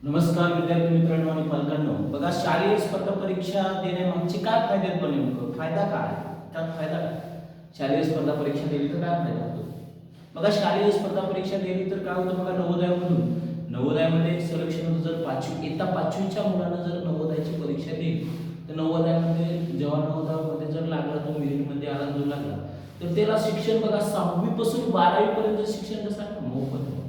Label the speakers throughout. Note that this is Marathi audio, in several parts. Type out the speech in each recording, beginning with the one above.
Speaker 1: नमस्कार विद्यार्थी मित्रांनो आणि पालकांनो. बघा, शालेय स्पर्धा परीक्षा देण्यामागचे काय फायदे आहेत? नेमकं फायदा काय? त्यात फायदा काय? शालेय स्पर्धा परीक्षा दिली तर काय फायदा होतो? बघा, शालेय स्पर्धा परीक्षा दिली तर काय होतं? बघा, नवोदयामध्ये सिलेक्शन जर पाचवी इयत्ता पाचवीच्या मुलानं जर नवोदयाची परीक्षा दिली तर नवोदयामध्ये जेव्हा नवोदयामध्ये जर लागला तो मेरिटमध्ये आला जो लागला तर त्याला शिक्षण बघा 6वी पासून 12वी पर्यंत शिक्षण कसं आहे? मोफत आहे.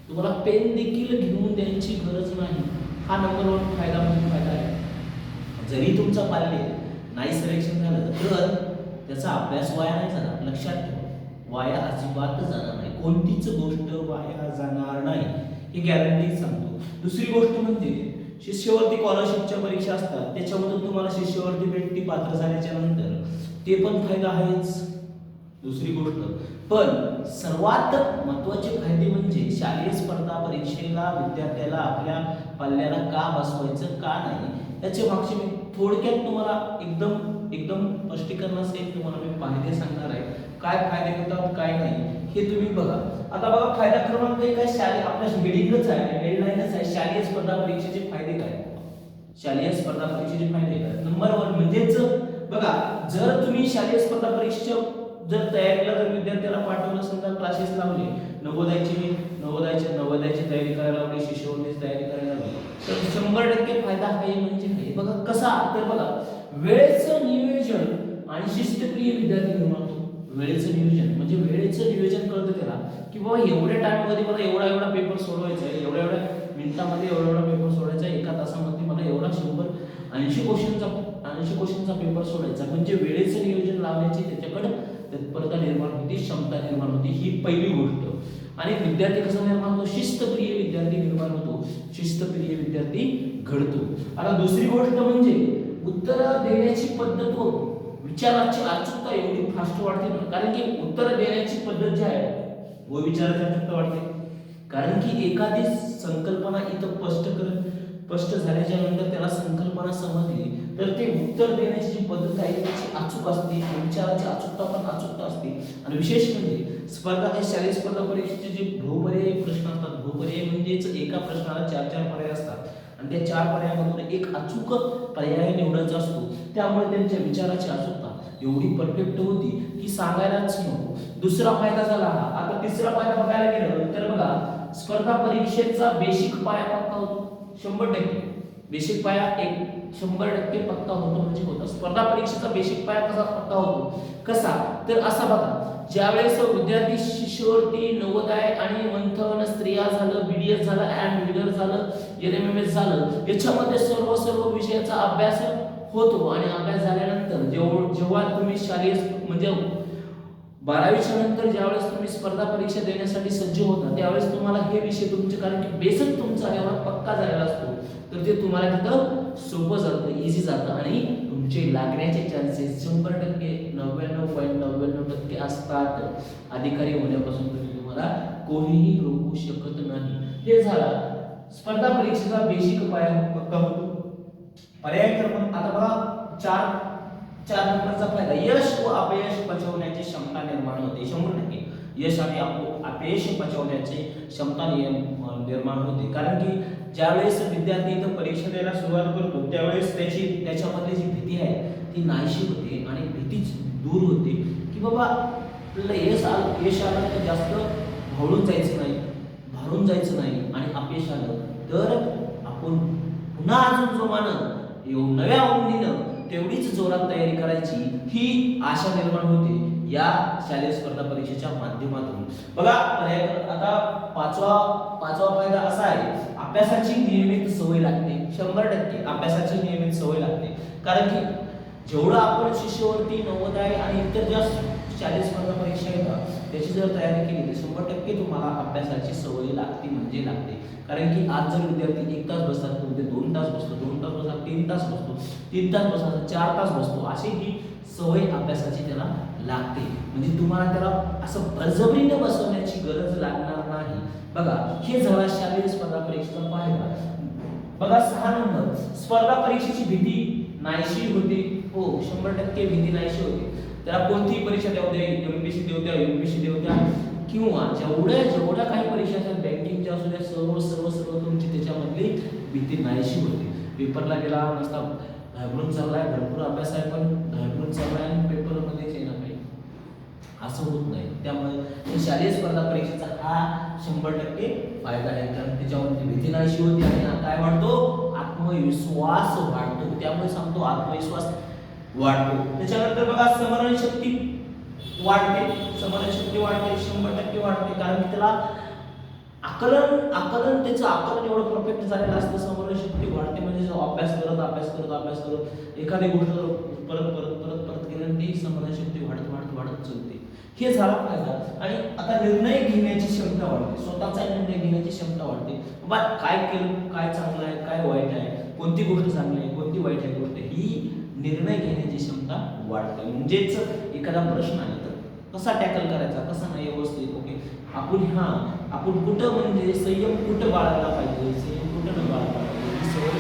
Speaker 1: तुम्हाला पेन देखील घेऊन द्यायची गरज नाही. हा नंबर 1 फायदा म्हणजे फायदा आहे. जरी तुमचा पाल्य नाही सिलेक्शन झालं तर त्याचा अभ्यास वाया नाही जाणार. लक्षात ठेवा, वाया अजिबात जाणार नाही. कोणतीच गोष्ट वाया जाणार नाही, ही गॅरंटी सांगतो. दुसरी गोष्ट म्हणजे शिष्यवृत्ती स्कॉलरशिपच्या परीक्षा असतात, त्याच्यामधून तुम्हाला शिष्यवृत्ती भेटती पात्र झाल्याच्या नंतर, ते पण फायदा आहेच. दुसरी गोष्ट पण सर्वात महत्त्वाचे फायदे म्हणजे शालेय स्पर्धा परीक्षेला विद्यार्थ्याला आपल्या पाल्याला का बसवायचं का नाही याचे मागचे मी थोडक्यात तुम्हाला एकदम एकदम स्पष्टीकरणासहित तुम्हाला मी फायदे सांगणार आहे. काय फायदे होतात काय नाही हे तुम्ही बघा. आता बघा, फायदा क्रमांक 1 आहे शालेय, आपल्या हेडिंगच आहे, हेडलाईनच आहे, शालेय स्पर्धा परीक्षेचे फायदे काय. शालेय स्पर्धा परीक्षेचे फायदे काय? नंबर 1 म्हणजेच बघा, जर तुम्ही शालेय स्पर्धा परीक्षेच्या जर तयारीला जर विद्यार्थ्याला पाठवलं, समजा क्लासेस लावले, नवोदयाची तयारी करायला लावली, शिष्यवृत्तीची तयारी करायला लावली, तर 100% फायदा आहे. म्हणजे हे बघा कसा, तर बघा, वेळेचं नियोजन आणि शिस्तप्रिय विद्यार्थी निर्माण होतो. वेळेचं नियोजन म्हणजे वेळेचं नियोजन कळतं त्याला की बाबा एवढ्या टाइम मध्ये मला एवढा पेपर सोडवायचा आहे, एवढ्या मिनिटामध्ये एवढा पेपर सोडायचा आहे, एका तासामध्ये मला एवढा 180 क्वेश्चनचा पेपर सोडायचा. म्हणजे वेळेचं नियोजन लावण्याची त्याच्याकडे तत्परता निर्माण होती, क्षमता निर्माण होती. ही पहिली गोष्ट. आणि विद्यार्थी कसा निर्माण होतो? शिस्तप्रिय विद्यार्थी निर्माण होतो, शिस्तप्रिय विद्यार्थी घडतो. आता दुसरी गोष्ट म्हणजे उत्तर देण्याची पद्धत व विचाराची अचूकता एवढी फास्ट वाढते ना, कारण की उत्तर देण्याची पद्धत जी आहे व विचाराची अचूकता वाढते. कारण की एखादी संकल्पना इथं स्पष्ट झाल्याच्या नंतर त्याला संकल्पना समजली तर ते उत्तर देण्याची जी पद्धत आहे त्याची अचूक असते, विचाराची अचूकता पण अचूकता असते. आणि विशेष म्हणजे शालेय स्पर्धा परीक्षेचे जे बहुपर्यायी प्रश्न असतात, बहुपर्यायी म्हणजेच एका प्रश्नाला 4 पर्याय असतात आणि त्या 4 पर्यायामधून एक अचूक पर्याय निवडायचा असतो. त्यामुळे त्यांच्या विचाराची अचूकता एवढी परफेक्ट होती की सांगायलाच नको. दुसरा फायदा झाला हा. आता तिसरा फायदा बघायला गेलं तर बघा, स्पर्धा परीक्षेचा बेसिक पाया पक्का होतो 100%. बेसिक पाया 100% पक्का होतो. म्हणजे होतं स्पर्धा परीक्षेचा बेसिक पाया कसा पक्का होतो? कसा तर असा बघा, ज्यावेळेस विद्यार्थी शिष्यवृत्ती, नवोदय आणि मंथन, स्त्रिया झालं, बीडीएस झालं, अँड लीडर झालं, एनएमएमएस झालं, याच्यामध्ये सर्व विषयाचा अभ्यास होतो. आणि अभ्यास झाल्यानंतर जेव्हा तुम्ही शालेय म्हणजे 12वीच्या नंतर ज्यावेळेस तुम्ही स्पर्धा परीक्षा देण्यासाठी सज्ज होता त्यावेळेस तुम्हाला हे विषय तुमचे, कारण की बेसच तुमचा एवढा पक्का झालेला असतो, तर ते तुम्हाला तिथं सोपं जातं, इझी जातं आणि तुमचे लागण्याचे चान्सेस 100%, 99.99% असतात. अधिकारी होण्यापासून तुम्हाला कोणीही रोखू शकत नाही. हे झाला स्पर्धा परीक्षेचा बेसिक पाया पक्का होतो. पर्याय क्रमांक आता बघा, चार नंबरचा फायदा, यश व अपयश पचवण्याची क्षमता निर्माण होते. 100% यश आणि अपयश पचवण्याची क्षमता निर्माण होते. कारण की ज्यावेळेस विद्यार्थी इथं परीक्षा द्यायला सुरुवात करतो त्यावेळेस त्याच्यामधली जी भीती आहे ती नाहीशी होते आणि भीती दूर होते की बाबा आपल्याला यश आलं तर जास्त भारून जायचं नाही आणि अपयश आलं तर आपण पुन्हा अजून जोमानं नव्या उंदीनं तेवढीच जोरात तयारी करायची, ही आशा निर्माण होते या शालेय स्पर्धा परीक्षेच्या माध्यमातून. बघा, आता पाचवा फायदा असा आहे, अभ्यासाची नियमित सवय लागते. 100% अभ्यासाची नियमित सवय लागते. कारण की जेवढं आपण शिष्यवृत्ती, नवोदय आणि इतर ज्या शालेय स्पर्धा परीक्षा येतात त्याची जर तयारी केली तर 100% तुम्हाला अभ्यासाची सवय लागते म्हणजे लागते. कारण की आज जर विद्यार्थी 1 तास बसतात तर उद्या 2 तास बसतो, 2 तास बसतात 3 तास बसतो, 3 तास बसतात 4 तास बसतो. अशी ही सवय अभ्यासाची त्याला लागते. म्हणजे तुम्हाला त्याला असं बळजबरीने बसवण्याची गरज लागणार नाही. बघा, हे झाला शालेय स्पर्धा परीक्षेचा फायदा. बघा, 6 नंबर, स्पर्धा परीक्षेची भीती नाहीशी होते. हो, 100% भीती नाहीशी होते. त्याला कोणतीही परीक्षा देऊ द्या, एमपीएससी देऊ द्या, यूपीएससी देऊ द्या, किंवा जेवढ्या काही परीक्षा असतात बँकिंगच्या असू द्या, सर्व सर्व सर्व तुमची त्याच्यामधली भीती नाहीशी होते. पेपरला गेला नसता घाबरून चाललाय, भरपूर अभ्यास आहे पण घाबरून चाललाय आणि पेपरमध्येच येणार नाही असं होत नाही. त्यामुळे शालेय स्पर्धा परीक्षेचा हा 100% फायदा आहे, कारण त्याच्यामध्ये भीती नाहीशी होती आणि काय वाढतो, आत्मविश्वास वाढतो. त्यामुळे सांगतो आत्मविश्वास वाढतो. त्याच्यानंतर बघा स्मरणशक्ती वाढते, स्मरणशक्ती वाढते 100% वाढते, कारण त्याला आकलन त्याचं आकलन एवढं परफेक्ट झालेलं असतं. स्मरणशक्ती वाढते म्हणजे अभ्यास करत एखादी गोष्ट परत केल्याने ती स्मरणशक्ती वाढत चलते. हे झाला फायदा. आणि आता निर्णय घेण्याची क्षमता वाढते, स्वतःचा निर्णय घेण्याची क्षमता वाढते. बाबा काय केलं, काय चांगलं आहे, काय वाईट आहे, कोणती गोष्ट चांगली आहे, कोणती वाईट आहे गोष्ट, ही निर्णय घेण्याची क्षमता वाढते. म्हणजेच एखादा प्रश्न आला तर कसा टॅकल करायचा, कसा नाही व्यवस्थित, ओके आपण कुठं म्हणजे संयम कुठं बाळगला पाहिजे, संयम कुठं न बाळगला पाहिजे, ही सवय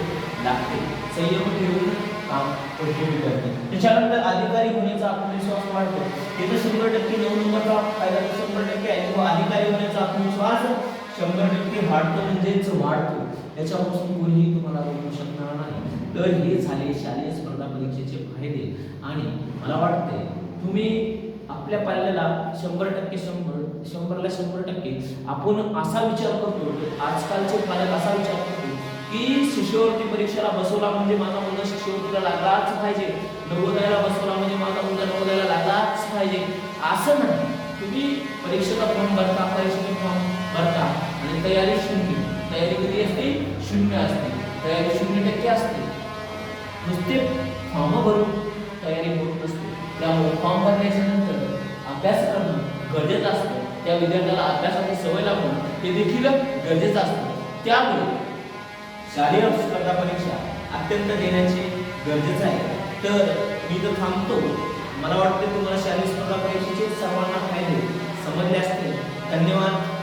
Speaker 1: लागते. संयम ठेवून काम उपयोगी करते. त्याच्यानंतर अधिकारी होण्याचा आत्मविश्वास वाढतो. हे तर 100% 9 नंबरचा फायदा 100% आहे. किंवा अधिकारी होण्याचा आत्मविश्वास 100% वाढतो म्हणजेच वाढतो. त्याच्यापासून कोणीही तुम्हाला रोखू शकणार नाही. तर हे झाले शालेय स्पर्धा परीक्षेचे फायदे. आणि मला वाटते तुम्ही आपल्या पाल्याला 100%ला 100% आपण असा विचार करतो, आजकालचे पालक असा विचार करतो की शिष्यवृत्ती परीक्षेला बसवला म्हणजे माझा मुलगा शिष्यवृत्तीला लागलाच पाहिजे, नवोदयाला बसवला म्हणजे माझा मुलगा नवोदयाला लागलाच पाहिजे. असं नाही. तुम्ही परीक्षेचा फॉर्म भरता, परीक्षेचा फॉर्म भरता आणि तयारी शून्य. तयारी किती असते? 0 असते. तयारी 0% असते. नुसते फॉर्म भरून तयारी होत नसते. त्यामुळे फॉर्म भरण्याच्या नंतर अभ्यास करणं गरजेचं असतं. त्या विद्यार्थ्याला अभ्यासाची सवय लागणं हे देखील गरजेचं असतं. त्यामुळे शालेय स्पर्धा परीक्षा अत्यंत देण्याचे गरजेचं आहे. तर मी तर थांबतो. मला वाटतं तुम्हाला शालेय स्पर्धा परीक्षेचे सर्वांना फायदे समजले असतील. धन्यवाद.